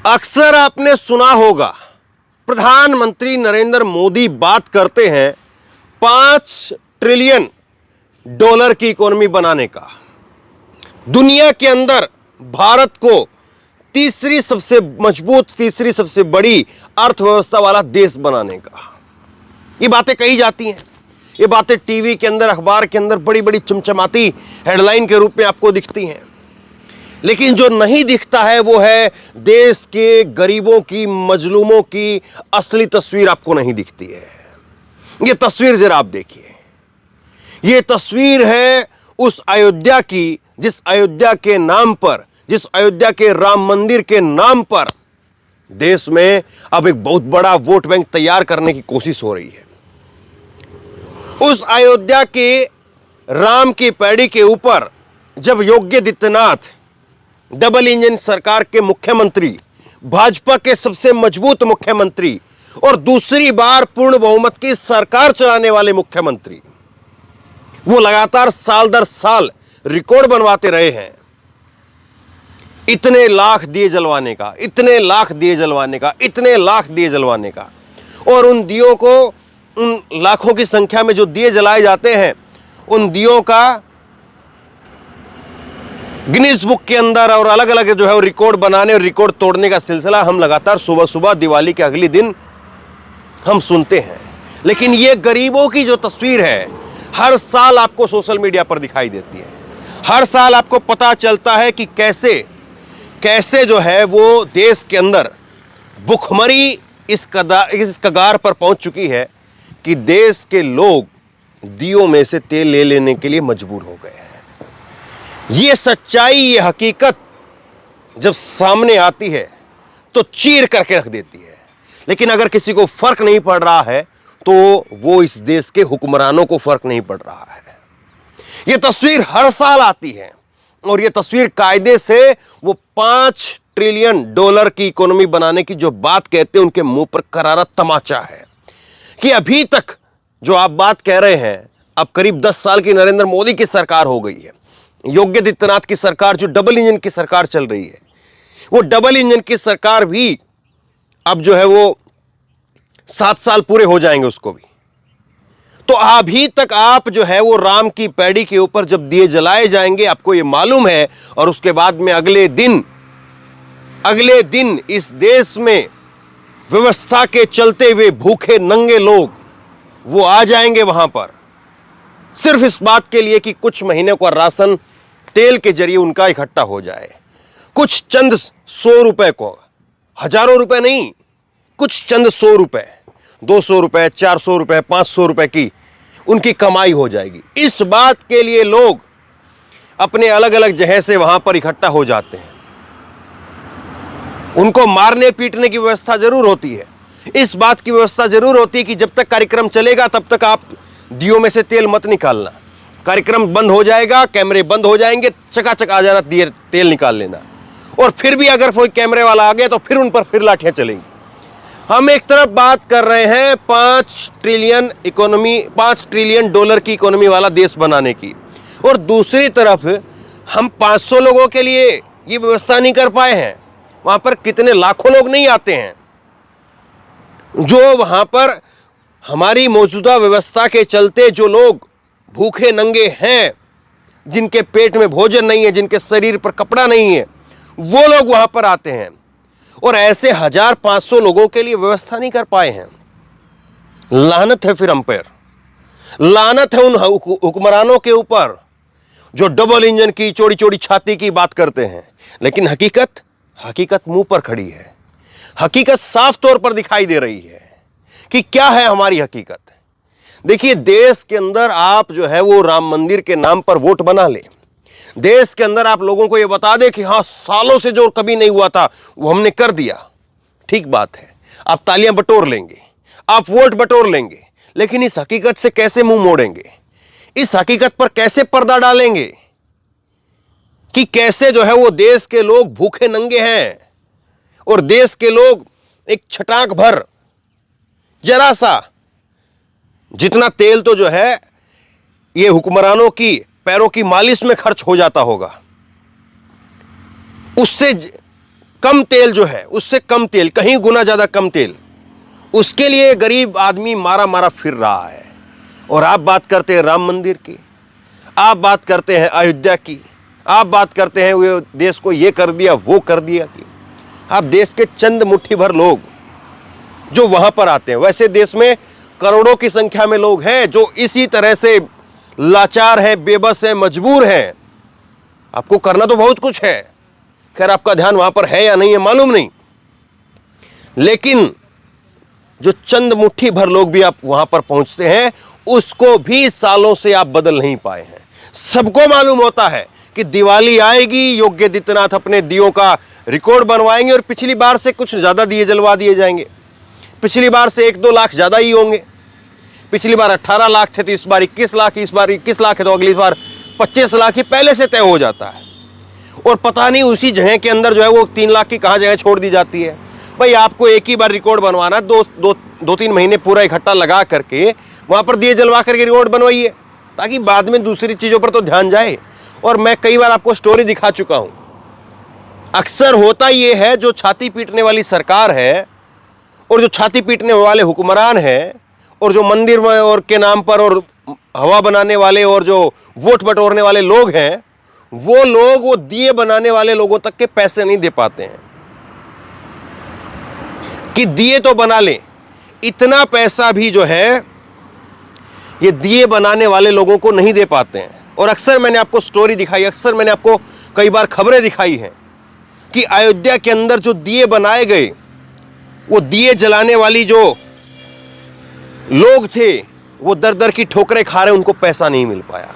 अक्सर आपने सुना होगा प्रधानमंत्री नरेंद्र मोदी बात करते हैं 5 ट्रिलियन डॉलर की इकोनॉमी बनाने का, दुनिया के अंदर भारत को तीसरी सबसे मजबूत, तीसरी सबसे बड़ी अर्थव्यवस्था वाला देश बनाने का। ये बातें कही जाती हैं, ये बातें टीवी के अंदर, अखबार के अंदर बड़ी बड़ी चमचमाती हेडलाइन के रूप में आपको दिखती हैं, लेकिन जो नहीं दिखता है वो है देश के गरीबों की, मजलूमों की असली तस्वीर आपको नहीं दिखती है। ये तस्वीर जरा आप देखिए, ये तस्वीर है उस अयोध्या की जिस अयोध्या के नाम पर, जिस अयोध्या के राम मंदिर के नाम पर देश में अब एक बहुत बड़ा वोट बैंक तैयार करने की कोशिश हो रही है। उस अयोध्या के राम की पैड़ी के ऊपर जब योगी आदित्यनाथ डबल इंजन सरकार के मुख्यमंत्री, भाजपा के सबसे मजबूत मुख्यमंत्री और दूसरी बार पूर्ण बहुमत की सरकार चलाने वाले मुख्यमंत्री, वो लगातार साल दर साल रिकॉर्ड बनवाते रहे हैं। इतने लाख दिए जलवाने का, इतने लाख दिए जलवाने का, इतने लाख दिए जलवाने का, और उन दियों को, उन लाखों की संख्या में जो दिए जलाए जाते हैं, उन दियों का गिनीज बुक के अंदर और अलग अलग जो है वो रिकॉर्ड बनाने और रिकॉर्ड तोड़ने का सिलसिला हम लगातार सुबह सुबह दिवाली के अगले दिन हम सुनते हैं। लेकिन ये गरीबों की जो तस्वीर है हर साल आपको सोशल मीडिया पर दिखाई देती है। हर साल आपको पता चलता है कि कैसे कैसे जो है वो देश के अंदर भुखमरी इस कगार पर पहुंच चुकी है कि देश के लोग दियों में से तेल ले लेने के लिए मजबूर हो गए हैं। ये सच्चाई, ये हकीकत जब सामने आती है तो चीर करके रख देती है। लेकिन अगर किसी को फर्क नहीं पड़ रहा है तो वो इस देश के हुक्मरानों को फर्क नहीं पड़ रहा है। ये तस्वीर हर साल आती है और ये तस्वीर कायदे से वो 5 ट्रिलियन डॉलर की इकोनॉमी बनाने की जो बात कहते हैं उनके मुंह पर करारा तमाचा है कि अभी तक जो आप बात कह रहे हैं, अब करीब 10 साल की नरेंद्र मोदी की सरकार हो गई है, योगी आदित्यनाथ की सरकार जो डबल इंजन की सरकार चल रही है, वो डबल इंजन की सरकार भी अब जो है वो 7 साल पूरे हो जाएंगे उसको भी। तो अभी तक आप जो है वो राम की पैड़ी के ऊपर जब दिए जलाए जाएंगे आपको ये मालूम है, और उसके बाद में अगले दिन इस देश में व्यवस्था के चलते हुए भूखे नंगे लोग वो आ जाएंगे वहां पर, सिर्फ इस बात के लिए कि कुछ महीने का राशन तेल के जरिए उनका इकट्ठा हो जाए। कुछ चंद 100 रुपए को, हजारों रुपए नहीं, कुछ चंद 100 रुपए, 200 रुपए, 400 रुपए, 500 रुपए की उनकी कमाई हो जाएगी। इस बात के लिए लोग अपने अलग अलग जगह से वहां पर इकट्ठा हो जाते हैं। उनको मारने पीटने की व्यवस्था जरूर होती है, इस बात की व्यवस्था जरूर होती है कि जब तक कार्यक्रम चलेगा तब तक आप दियों में से तेल मत निकालना, कार्यक्रम बंद हो जाएगा, कैमरे बंद हो जाएंगे, चकाचक आ जाना, तेल निकाल लेना। और फिर भी अगर कोई कैमरे वाला आ गया तो फिर उन पर फिर लाठियां चलेंगी। हम एक तरफ बात कर रहे हैं 5 ट्रिलियन डॉलर की इकोनॉमी वाला देश बनाने की, और दूसरी तरफ हम 500 लोगों के लिए ये व्यवस्था नहीं कर पाए हैं। वहां पर कितने लाखों लोग नहीं आते हैं जो वहां पर हमारी मौजूदा व्यवस्था के चलते जो लोग भूखे नंगे हैं, जिनके पेट में भोजन नहीं है, जिनके शरीर पर कपड़ा नहीं है, वो लोग वहां पर आते हैं, और ऐसे 1500 लोगों के लिए व्यवस्था नहीं कर पाए हैं। लानत है फिर हम पर, लानत है उन हुक्मरानों के ऊपर जो डबल इंजन की चौड़ी चौड़ी छाती की बात करते हैं, लेकिन हकीकत मुंह पर खड़ी है। हकीकत साफ तौर पर दिखाई दे रही है कि क्या है हमारी हकीकत। देखिए, देश के अंदर आप जो है वो राम मंदिर के नाम पर वोट बना ले, देश के अंदर आप लोगों को ये बता दे कि हां सालों से जो कभी नहीं हुआ था वो हमने कर दिया, ठीक बात है, आप तालियां बटोर लेंगे, आप वोट बटोर लेंगे, लेकिन इस हकीकत से कैसे मुंह मोड़ेंगे, इस हकीकत पर कैसे पर्दा डालेंगे कि कैसे जो है वो देश के लोग भूखे नंगे हैं और देश के लोग एक छटाक भर जरा सा, जितना तेल तो जो है ये हुक्मरानों की पैरों की मालिश में खर्च हो जाता होगा, उससे कम तेल जो है, उससे कम तेल, कहीं गुना ज्यादा कम तेल, उसके लिए गरीब आदमी मारा मारा फिर रहा है। और आप बात करते हैं राम मंदिर की, आप बात करते हैं अयोध्या की, आप बात करते हैं वो देश को ये कर दिया वो कर दिया की। आप देश के चंद मुट्ठी भर लोग जो वहां पर आते हैं, वैसे देश में करोड़ों की संख्या में लोग हैं जो इसी तरह से लाचार हैं, बेबस हैं, मजबूर हैं। आपको करना तो बहुत कुछ है, खैर आपका ध्यान वहां पर है या नहीं है मालूम नहीं, लेकिन जो चंद मुट्ठी भर लोग भी आप वहां पर पहुंचते हैं, उसको भी सालों से आप बदल नहीं पाए हैं। सबको मालूम होता है कि दिवाली आएगी, योगी आदित्यनाथ अपने दियों का रिकॉर्ड बनवाएंगे और पिछली बार से कुछ ज्यादा दिए जलवा दिए जाएंगे। पिछली बार से 1-2 लाख ज्यादा ही होंगे। पिछली बार 18 लाख थे तो इस बार 21 लाख, इस बार 21 लाख है तो अगली बार 25 लाख ही पहले से तय हो जाता है। और पता नहीं उसी जगह के अंदर जो है वो 3 लाख की कहां जगह छोड़ दी जाती है। भाई आपको एक ही बार रिकॉर्ड बनवाना, 2-3 महीने पूरा इकट्ठा लगा करके वहां पर दिए जलवा करके रिकॉर्ड बनवाइए, ताकि बाद में दूसरी चीजों पर तो ध्यान जाए। और मैं कई बार आपको स्टोरी दिखा चुका हूं, अक्सर होता यह है जो छाती पीटने वाली सरकार है और जो छाती पीटने वाले हुक्मरान हैं और जो मंदिर और के नाम पर और हवा बनाने वाले और जो वोट बटोरने वाले लोग हैं, वो लोग वो दिए बनाने वाले लोगों तक के पैसे नहीं दे पाते हैं कि दिए तो बना ले। इतना पैसा भी जो है ये दिए बनाने वाले लोगों को नहीं दे पाते हैं। और अक्सर मैंने आपको स्टोरी दिखाई, अक्सर मैंने आपको कई बार खबरें दिखाई हैं कि अयोध्या के अंदर जो दिए बनाए गए, वो दिए जलाने वाली जो लोग थे वो दर दर की ठोकरें खा रहे, उनको पैसा नहीं मिल पाया।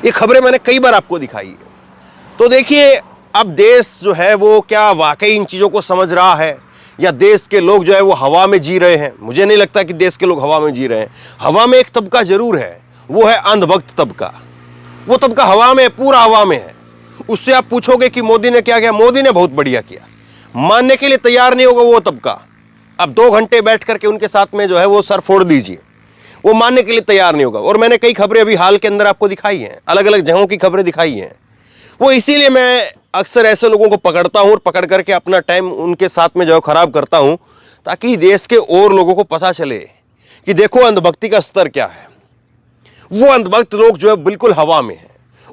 ये खबरें मैंने कई बार आपको दिखाई है। तो देखिए, अब देश जो है वो क्या वाकई इन चीजों को समझ रहा है, या देश के लोग जो है वो हवा में जी रहे हैं? मुझे नहीं लगता कि देश के लोग हवा में जी रहे हैं। हवा में एक तबका जरूर है, वो है अंधभक्त तबका। वो तबका हवा में, पूरा हवा में है। उससे आप पूछोगे कि मोदी ने क्या किया, मोदी ने बहुत बढ़िया किया, मानने के लिए तैयार नहीं होगा वो तबका। अब 2 घंटे बैठ करके उनके साथ में जो है वो सर फोड़ दीजिए, वो मानने के लिए तैयार नहीं होगा। और मैंने कई खबरें अभी हाल के अंदर आपको दिखाई हैं, अलग अलग जगहों की खबरें दिखाई हैं। वो इसीलिए मैं अक्सर ऐसे लोगों को पकड़ता हूं और पकड़ करके अपना टाइम उनके साथ में जो खराब करता हूं, ताकि देश के और लोगों को पता चले कि देखो अंधभक्ति का स्तर क्या है। वो अंधभक्त लोग जो है बिल्कुल हवा में है,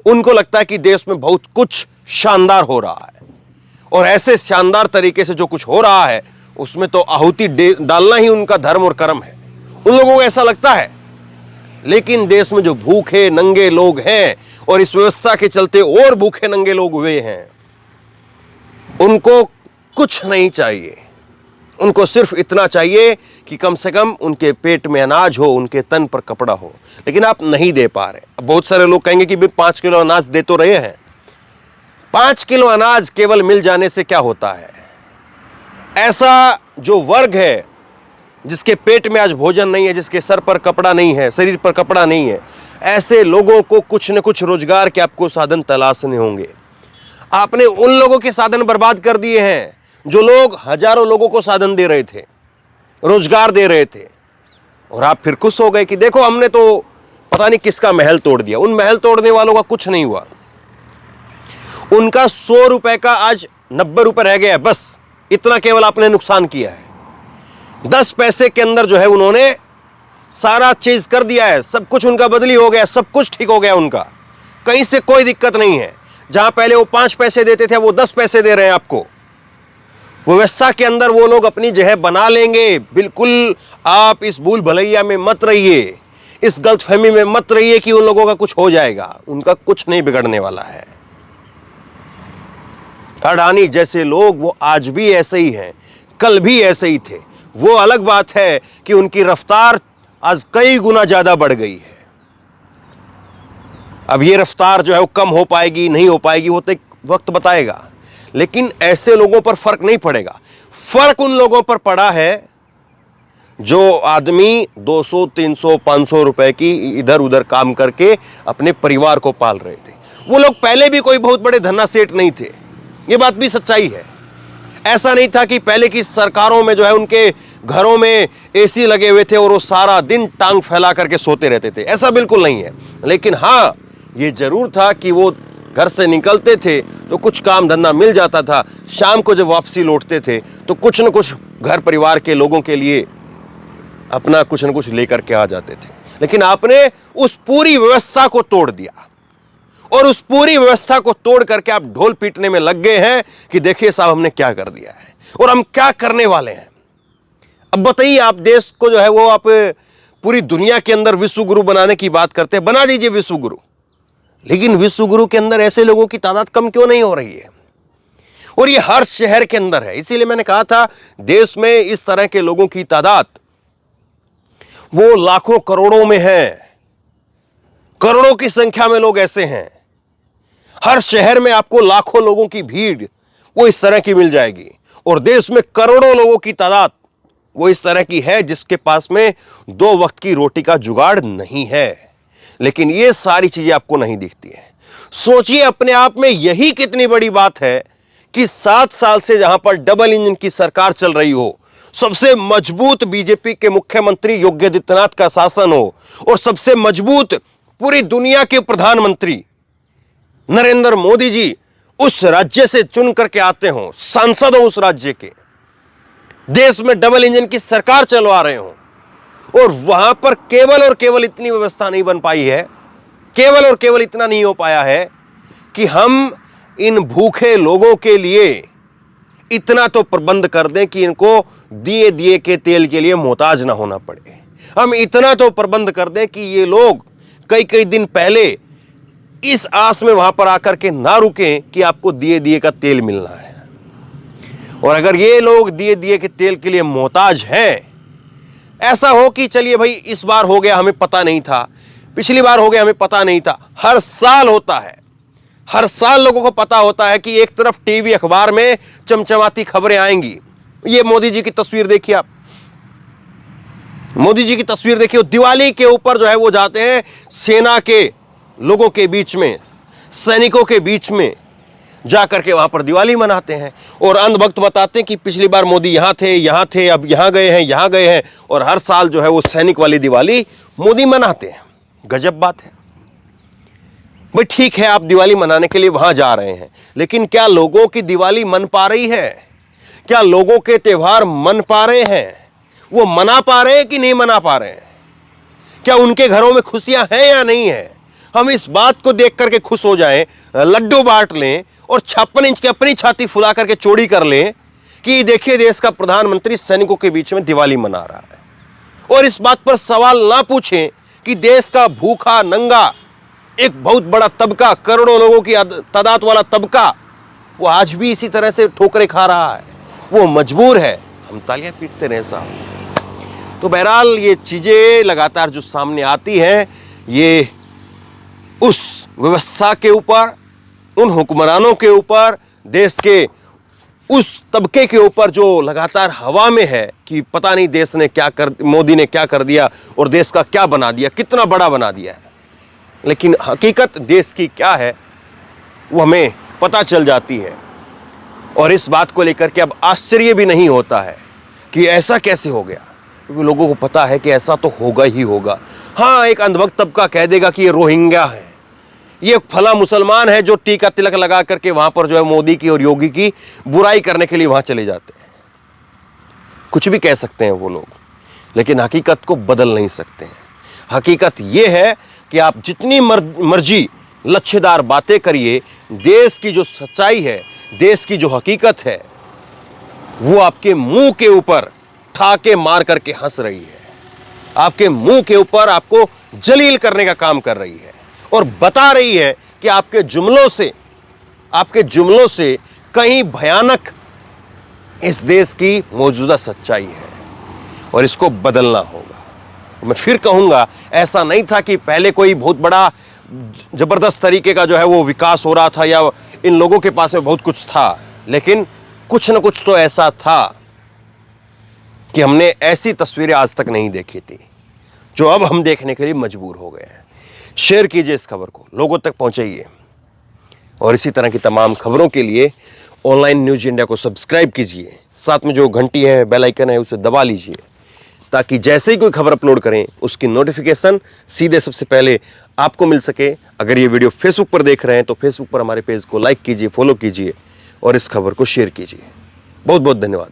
उनको लगता है कि देश में बहुत कुछ शानदार हो रहा है, और ऐसे शानदार तरीके से जो कुछ हो रहा है उसमें तो आहुति डालना ही उनका धर्म और कर्म है। उन लोगों को ऐसा लगता है। लेकिन देश में जो भूखे नंगे लोग हैं, और इस व्यवस्था के चलते और भूखे नंगे लोग हुए हैं, उनको कुछ नहीं चाहिए। उनको सिर्फ इतना चाहिए कि कम से कम उनके पेट में अनाज हो, उनके तन पर कपड़ा हो। लेकिन आप नहीं दे पा रहे। अब बहुत सारे लोग कहेंगे कि 5 किलो अनाज दे तो रहे हैं। 5 किलो अनाज केवल मिल जाने से क्या होता है? ऐसा जो वर्ग है जिसके पेट में आज भोजन नहीं है, जिसके सर पर कपड़ा नहीं है, शरीर पर कपड़ा नहीं है, ऐसे लोगों को कुछ न कुछ रोजगार के आपको साधन तलाशने होंगे। आपने उन लोगों के साधन बर्बाद कर दिए हैं जो लोग हजारों लोगों को साधन दे रहे थे, रोजगार दे रहे थे, और आप फिर खुश हो गए कि देखो हमने तो पता नहीं किसका महल तोड़ दिया। उन महल तोड़ने वालों का कुछ नहीं हुआ। उनका 100 रुपए का आज 90 रुपए रह गया, बस इतना केवल आपने नुकसान किया है। 10 पैसे के अंदर जो है उन्होंने सारा चीज कर दिया है, सब कुछ उनका बदली हो गया, सब कुछ ठीक हो गया उनका, कहीं से कोई दिक्कत नहीं है। जहां पहले वो 5 पैसे देते थे वो 10 पैसे दे रहे हैं आपको। व्यवस्था के अंदर वो लोग अपनी जगह बना लेंगे। बिल्कुल आप इस भूल भलैया में मत रहिए, इस गलतफहमी में मत रहिए कि उन लोगों का कुछ हो जाएगा। उनका कुछ नहीं बिगड़ने वाला है। अडानी जैसे लोग वो आज भी ऐसे ही हैं, कल भी ऐसे ही थे। वो अलग बात है कि उनकी रफ्तार आज कई गुना ज्यादा बढ़ गई है। अब ये रफ्तार जो है वो कम हो पाएगी नहीं हो पाएगी, वो तो वक्त बताएगा। लेकिन ऐसे लोगों पर फर्क नहीं पड़ेगा। फर्क उन लोगों पर पड़ा है जो आदमी 200, 300, 500 रुपए की इधर उधर काम करके अपने परिवार को पाल रहे थे। वो लोग पहले भी कोई बहुत बड़े धन्ना सेठ नहीं थे, ये बात भी सच्चाई है। ऐसा नहीं था कि पहले की सरकारों में जो है उनके घरों में एसी लगे हुए थे और वो सारा दिन टांग फैला करके सोते रहते थे, ऐसा बिल्कुल नहीं है। लेकिन हाँ, ये जरूर था कि वो घर से निकलते थे तो कुछ काम धंधा मिल जाता था, शाम को जब वापसी लौटते थे तो कुछ न कुछ घर परिवार के लोगों के लिए अपना कुछ न कुछ लेकर के आ जाते थे। लेकिन आपने उस पूरी व्यवस्था को तोड़ दिया और उस पूरी व्यवस्था को तोड़ करके आप ढोल पीटने में लग गए हैं कि देखिए साहब हमने क्या कर दिया है और हम क्या करने वाले हैं। अब बताइए, आप देश को जो है वो आप पूरी दुनिया के अंदर विश्व गुरु बनाने की बात करते हैं, बना दीजिए विश्व गुरु, लेकिन विश्व गुरु के अंदर ऐसे लोगों की तादाद कम क्यों नहीं हो रही है? और ये हर शहर के अंदर है। इसीलिए मैंने कहा था देश में इस तरह के लोगों की तादाद वो लाखों करोड़ों में है, करोड़ों की संख्या में लोग ऐसे हैं। हर शहर में आपको लाखों लोगों की भीड़ वो इस तरह की मिल जाएगी और देश में करोड़ों लोगों की तादाद वो इस तरह की है जिसके पास में 2 वक्त की रोटी का जुगाड़ नहीं है। लेकिन ये सारी चीजें आपको नहीं दिखती है। सोचिए अपने आप में यही कितनी बड़ी बात है कि 7 साल से जहां पर डबल इंजन की सरकार चल रही हो, सबसे मजबूत बीजेपी के मुख्यमंत्री योगी आदित्यनाथ का शासन हो और सबसे मजबूत पूरी दुनिया के प्रधानमंत्री नरेंद्र मोदी जी उस राज्य से चुन करके आते हो, सांसद हो उस राज्य के, देश में डबल इंजन की सरकार चलवा रहे हो और वहां पर केवल और केवल इतनी व्यवस्था नहीं बन पाई है, केवल और केवल इतना नहीं हो पाया है कि हम इन भूखे लोगों के लिए इतना तो प्रबंध कर दें कि इनको दिए दिए के तेल के लिए मोहताज ना होना पड़े। हम इतना तो प्रबंध कर दें कि ये लोग कई कई दिन पहले इस आस में वहां पर आकर के ना रुकें कि आपको दिए दिए का तेल मिलना है। और अगर ये लोग दिए दिए के तेल के लिए मोहताज हैं, ऐसा हो कि चलिए भाई इस बार हो गया हमें पता नहीं था, पिछली बार हो गया हमें पता नहीं था, हर साल होता है, हर साल लोगों को पता होता है कि एक तरफ टीवी अखबार में चमचमाती खबरें आएंगी। ये मोदी जी की तस्वीर देखिए आप, मोदी जी की तस्वीर देखिए, दिवाली के ऊपर जो है वो जाते हैं सेना के लोगों के बीच में, सैनिकों के बीच में जाकर के वहां पर दिवाली मनाते हैं और अंधभक्त बताते हैं कि पिछली बार मोदी यहां थे, अब यहां गए हैं और हर साल जो है वो सैनिक वाली दिवाली मोदी मनाते हैं। गजब बात है भाई। ठीक है, आप दिवाली मनाने के लिए वहां जा रहे हैं, लेकिन क्या लोगों की दिवाली मन पा रही है? क्या लोगों के त्योहार मन पा रहे हैं? वो मना पा रहे हैं कि नहीं मना पा रहे हैं? क्या उनके घरों में खुशियां हैं या नहीं है? हम इस बात को देख करके खुश हो जाएं, लड्डू बांट लें और 56 इंच की अपनी छाती फुला करके चोरी कर लें कि देखिए देश का प्रधानमंत्री सैनिकों के बीच में दिवाली मना रहा है, और इस बात पर सवाल ना पूछें कि देश का भूखा नंगा एक बहुत बड़ा तबका, करोड़ों लोगों की तादाद वाला तबका, वो आज भी इसी तरह से ठोकरें खा रहा है, वो मजबूर है। हम तालियां पीटते रहे साहब। तो बहरहाल ये चीजें लगातार जो सामने आती हैं, ये उस व्यवस्था के ऊपर, उन हुक्मरानों के ऊपर, देश के उस तबके के ऊपर जो लगातार हवा में है कि पता नहीं देश ने क्या कर, मोदी ने क्या कर दिया और देश का क्या बना दिया, कितना बड़ा बना दिया है। लेकिन हकीकत देश की क्या है वो हमें पता चल जाती है और इस बात को लेकर के अब आश्चर्य भी नहीं होता है कि ऐसा कैसे हो गया, क्योंकि लोगों को पता है कि ऐसा तो होगा ही होगा। हाँ, एक अंधभक्त तबका कह देगा कि ये रोहिंग्या है, ये फला मुसलमान है जो टीका तिलक लगा करके वहां पर जो है मोदी की और योगी की बुराई करने के लिए वहां चले जाते हैं। कुछ भी कह सकते हैं वो लोग, लेकिन हकीकत को बदल नहीं सकते हैं। हकीकत ये है कि आप जितनी मर्जी लच्छेदार बातें करिए, देश की जो सच्चाई है, देश की जो हकीकत है, वो आपके मुंह के ऊपर ठाके मार करके हंस रही है, आपके मुंह के ऊपर आपको जलील करने का काम कर रही है और बता रही है कि आपके जुमलों से कहीं भयानक इस देश की मौजूदा सच्चाई है और इसको बदलना होगा। मैं फिर कहूंगा, ऐसा नहीं था कि पहले कोई बहुत बड़ा जबरदस्त तरीके का जो है वो विकास हो रहा था या इन लोगों के पास में बहुत कुछ था, लेकिन कुछ न कुछ तो ऐसा था कि हमने ऐसी तस्वीरें आज तक नहीं देखी थी जो अब हम देखने के लिए मजबूर हो गए हैं। शेयर कीजिए इस खबर को, लोगों तक पहुंचाइए और इसी तरह की तमाम खबरों के लिए ऑनलाइन न्यूज इंडिया को सब्सक्राइब कीजिए, साथ में जो घंटी है, बेल आइकन है, उसे दबा लीजिए ताकि जैसे ही कोई खबर अपलोड करें उसकी नोटिफिकेशन सीधे सबसे पहले आपको मिल सके। अगर ये वीडियो फेसबुक पर देख रहे हैं तो फेसबुक पर हमारे पेज को लाइक कीजिए, फॉलो कीजिए और इस खबर को शेयर कीजिए। बहुत बहुत धन्यवाद।